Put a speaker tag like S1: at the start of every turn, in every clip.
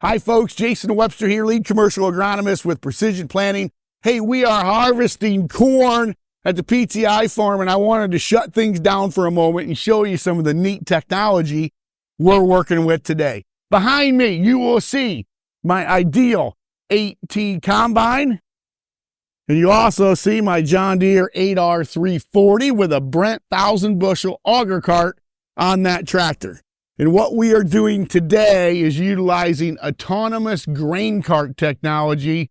S1: Hi folks, Jason Webster here, lead commercial agronomist with Precision Planting. Hey, we are harvesting corn at the PTI Farm, and I wanted to shut things down for a moment and show you some of the neat technology we're working with today. Behind me, you will see my ideal 8T combine, and you also see my John Deere 8R340 with a Brent 1,000 bushel auger cart on that tractor. And what we are doing today is utilizing autonomous grain cart technology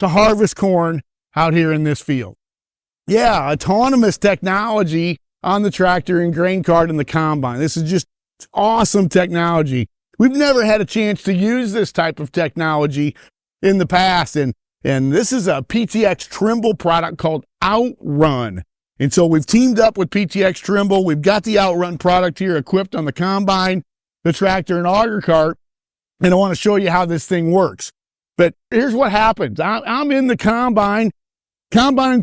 S1: to harvest corn out here in this field. Yeah, autonomous technology on the tractor and grain cart and the combine. This is just awesome technology. We've never had a chance to use this type of technology in the past. And this is a PTx Trimble product called OutRun. And so we've teamed up with PTx Trimble. We've got the OutRun product here equipped on the combine, the tractor, and auger cart. And I want to show you how this thing works. But here's what happens. I'm in the combine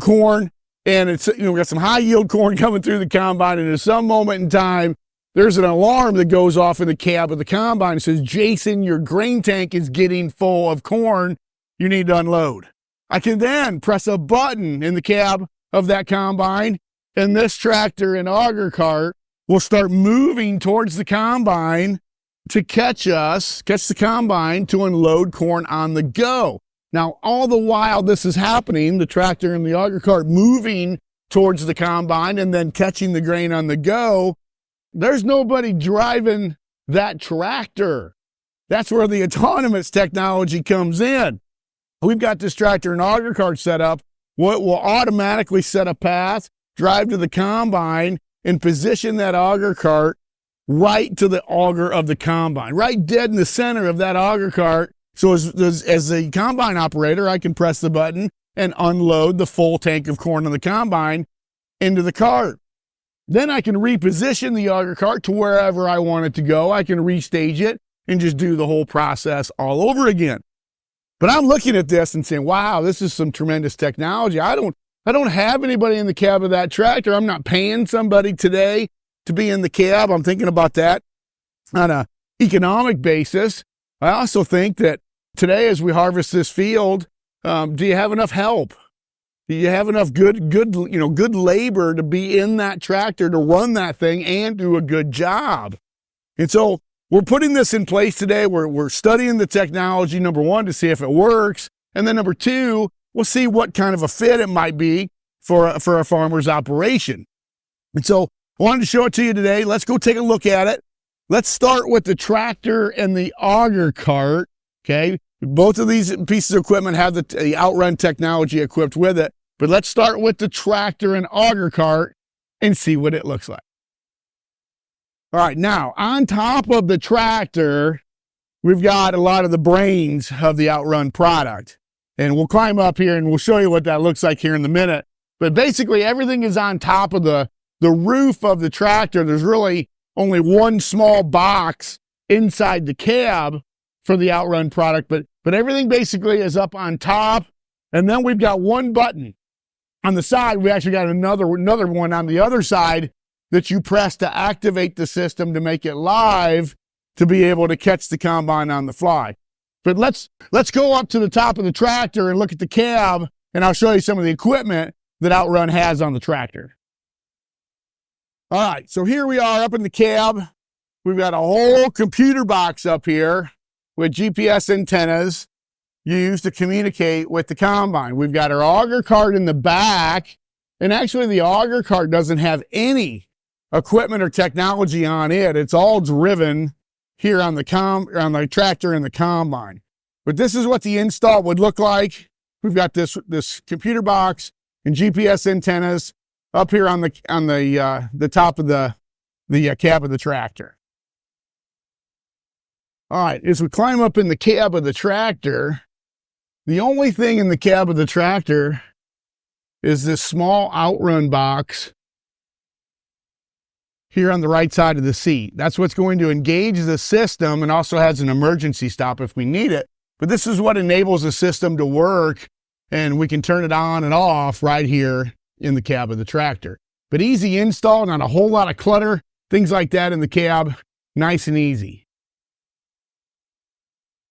S1: corn, and it's, we got some high yield corn coming through the combine. And at some moment in time, there's an alarm that goes off in the cab of the combine. It says, Jason, your grain tank is getting full of corn. You need to unload. I can then press a button in the cab of that combine, and this tractor and auger cart will start moving towards the combine to catch the combine to unload corn on the go. Now, all the while this is happening, the tractor and the auger cart moving towards the combine and then catching the grain on the go, there's nobody driving that tractor. That's where the autonomous technology comes in. We've got this tractor and auger cart set up. What will automatically set a path, drive to the combine, and position that auger cart right to the auger of the combine, right dead in the center of that auger cart. So as a combine operator, I can press the button and unload the full tank of corn on the combine into the cart. Then I can reposition the auger cart to wherever I want it to go. I can restage it and just do the whole process all over again. But I'm looking at this and saying, wow, this is some tremendous technology. I don't have anybody in the cab of that tractor. I'm not paying somebody today to be in the cab. I'm thinking about that on an economic basis. I also think that today, as we harvest this field, do you have enough help? Do you have enough good labor to be in that tractor to run that thing and do a good job? And so we're putting this in place today. We're studying the technology, number one, to see if it works. And then number two, we'll see what kind of a fit it might be for a farmer's operation. And so I wanted to show it to you today. Let's go take a look at it. Let's start with the tractor and the auger cart, okay? Both of these pieces of equipment have the OutRun technology equipped with it. But let's start with the tractor and auger cart and see what it looks like. All right, now on top of the tractor, we've got a lot of the brains of the OutRun product. And we'll climb up here and we'll show you what that looks like here in a minute. But basically everything is on top of the roof of the tractor. There's really only one small box inside the cab for the OutRun product, but everything basically is up on top. And then we've got one button on the side. We actually got another one on the other side that you press to activate the system to make it live to be able to catch the combine on the fly. But let's go up to the top of the tractor and look at the cab, and I'll show you some of the equipment that OutRun has on the tractor. All right, so here we are up in the cab. We've got a whole computer box up here with GPS antennas used to communicate with the combine. We've got our auger cart in the back, and actually the auger cart doesn't have any equipment or technology on it. It's all driven here on the tractor and the combine. But this is what the install would look like. We've got this computer box and GPS antennas up here on the top of the cab of the tractor. All right, as we climb up in the cab of the tractor, the only thing in the cab of the tractor is this small OutRun box here on the right side of the seat. That's what's going to engage the system and also has an emergency stop if we need it. But this is what enables the system to work, and we can turn it on and off right here in the cab of the tractor. But easy install, not a whole lot of clutter, things like that in the cab, nice and easy.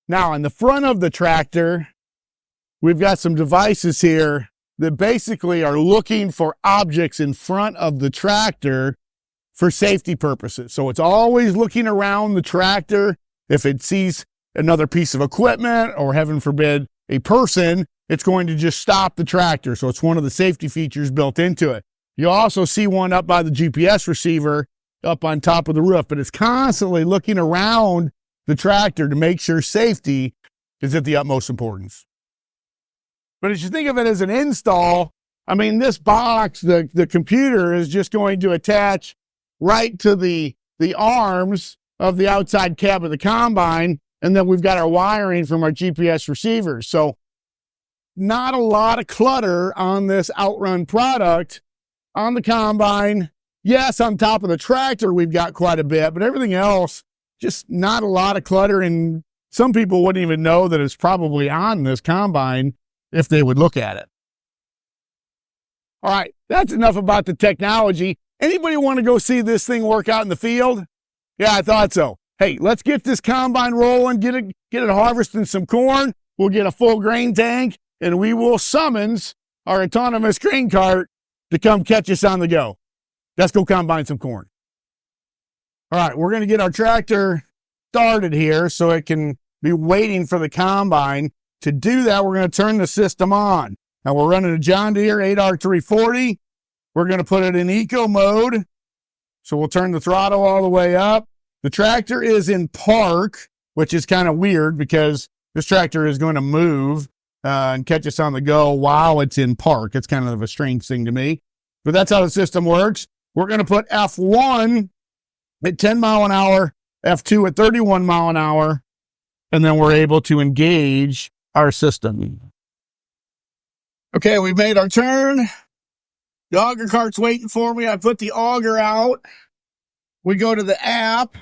S1: Now, in the front of the tractor, we've got some devices here that basically are looking for objects in front of the tractor for safety purposes. So it's always looking around the tractor. If it sees another piece of equipment or, heaven forbid, a person, it's going to just stop the tractor. So it's one of the safety features built into it. You'll also see one up by the GPS receiver up on top of the roof, but it's constantly looking around the tractor to make sure safety is at the utmost importance. But as you think of it as an install, I mean, this box, the computer is just going to attach right to the arms of the outside cab of the combine, and then we've got our wiring from our GPS receivers. So not a lot of clutter on this OutRun product. On the combine, yes, on top of the tractor, we've got quite a bit, but everything else, just not a lot of clutter. And some people wouldn't even know that it's probably on this combine if they would look at it. All right, that's enough about the technology. Anybody want to go see this thing work out in the field? Yeah, I thought so. Hey, let's get this combine rolling, get it harvesting some corn. We'll get a full grain tank, and we will summons our autonomous grain cart to come catch us on the go. Let's go combine some corn. All right, we're going to get our tractor started here so it can be waiting for the combine. To do that, we're going to turn the system on. Now, we're running a John Deere 8R340. We're going to put it in eco mode. So we'll turn the throttle all the way up. The tractor is in park, which is kind of weird because this tractor is going to move and catch us on the go while it's in park. It's kind of a strange thing to me, but that's how the system works. We're going to put F1 at 10 mile an hour, F2 at 31 mile an hour, and then we're able to engage our system. Okay, we made our turn. The auger cart's waiting for me. I put the auger out. We go to the app.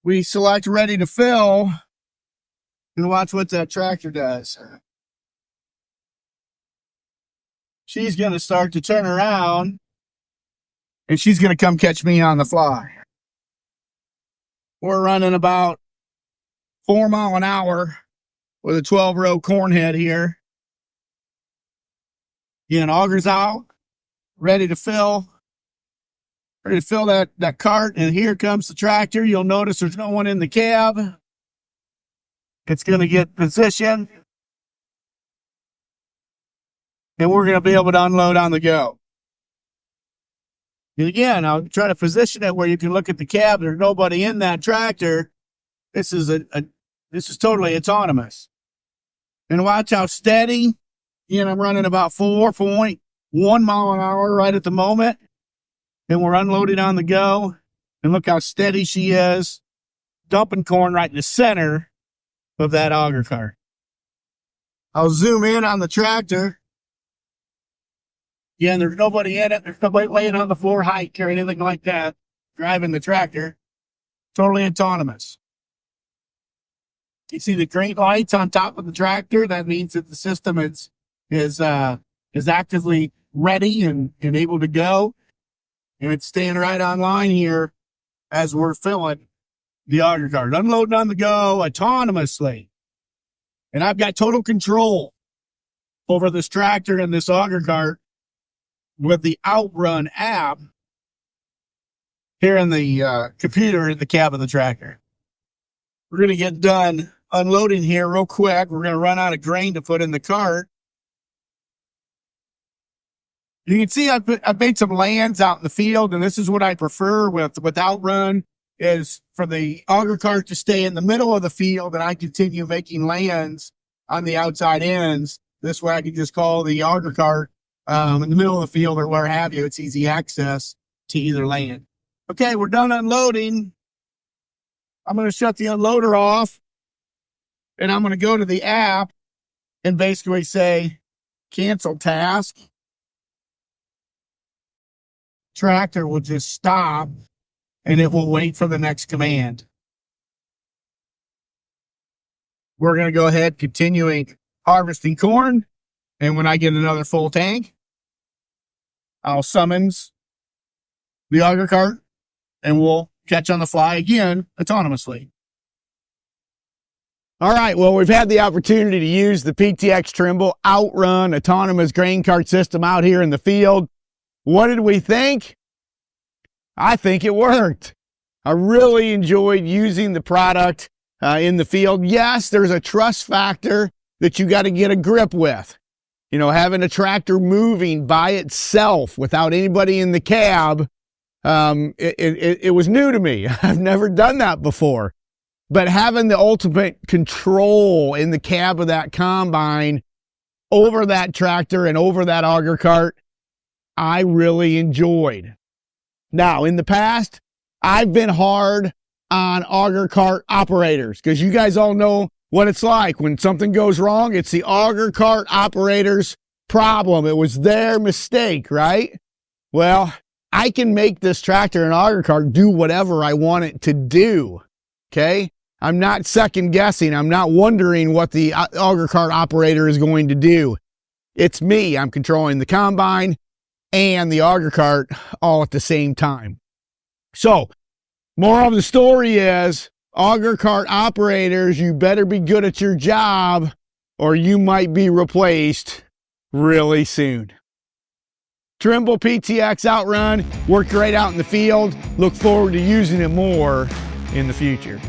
S1: We select ready to fill. And watch what that tractor does. She's going to start to turn around. And she's going to come catch me on the fly. We're running about 4 mile an hour with a 12-row corn head here. Again, auger's out. Ready to fill. Ready to fill that cart. And here comes the tractor. You'll notice there's no one in the cab. It's going to get positioned. And we're going to be able to unload on the go. And again, I'll try to position it where you can look at the cab. There's nobody in that tractor. This is this is totally autonomous. And watch how steady. Again, I'm running about 4.1 mile an hour right at the moment. And we're unloading on the go. And look how steady she is. Dumping corn right in the center of that auger cart. I'll zoom in on the tractor. Again, there's nobody in it. There's nobody laying on the floor hike or anything like that. Driving the tractor. Totally autonomous. You see the green lights on top of the tractor? That means that the system is actively ready and able to go. And it's staying right online here as we're filling the auger cart. Unloading on the go autonomously. And I've got total control over this tractor and this auger cart with the OutRun app here in the computer in the cab of the tractor. We're going to get done unloading here real quick. We're going to run out of grain to put in the cart. You can see I've made some lands out in the field, and this is what I prefer with OutRun, is for the auger cart to stay in the middle of the field, and I continue making lands on the outside ends. This way I can just call the auger cart in the middle of the field or where have you. It's easy access to either land. Okay, we're done unloading. I'm going to shut the unloader off, and I'm going to go to the app and basically say cancel task. Tractor will just stop and it will wait for the next command. We're going to go ahead continuing harvesting corn. And when I get another full tank, I'll summons the auger cart and we'll catch on the fly again autonomously. All right, well, we've had the opportunity to use the PTx Trimble OutRun autonomous grain cart system out here in the field. What did we think? I think it worked. I really enjoyed using the product in the field. Yes, there's a trust factor that you got to get a grip with. You know, having a tractor moving by itself without anybody in the cab, it was new to me. I've never done that before. But having the ultimate control in the cab of that combine over that tractor and over that auger cart, I really enjoyed. Now, in the past, I've been hard on auger cart operators because you guys all know what it's like. When something goes wrong, it's the auger cart operator's problem. It was their mistake, right? Well, I can make this tractor and auger cart do whatever I want it to do, okay? I'm not second guessing. I'm not wondering what the auger cart operator is going to do. It's me. I'm controlling the combine and the auger cart all at the same time. So, moral of the story is, auger cart operators, you better be good at your job or you might be replaced really soon. Trimble PTx OutRun worked great out in the field. Look forward to using it more in the future.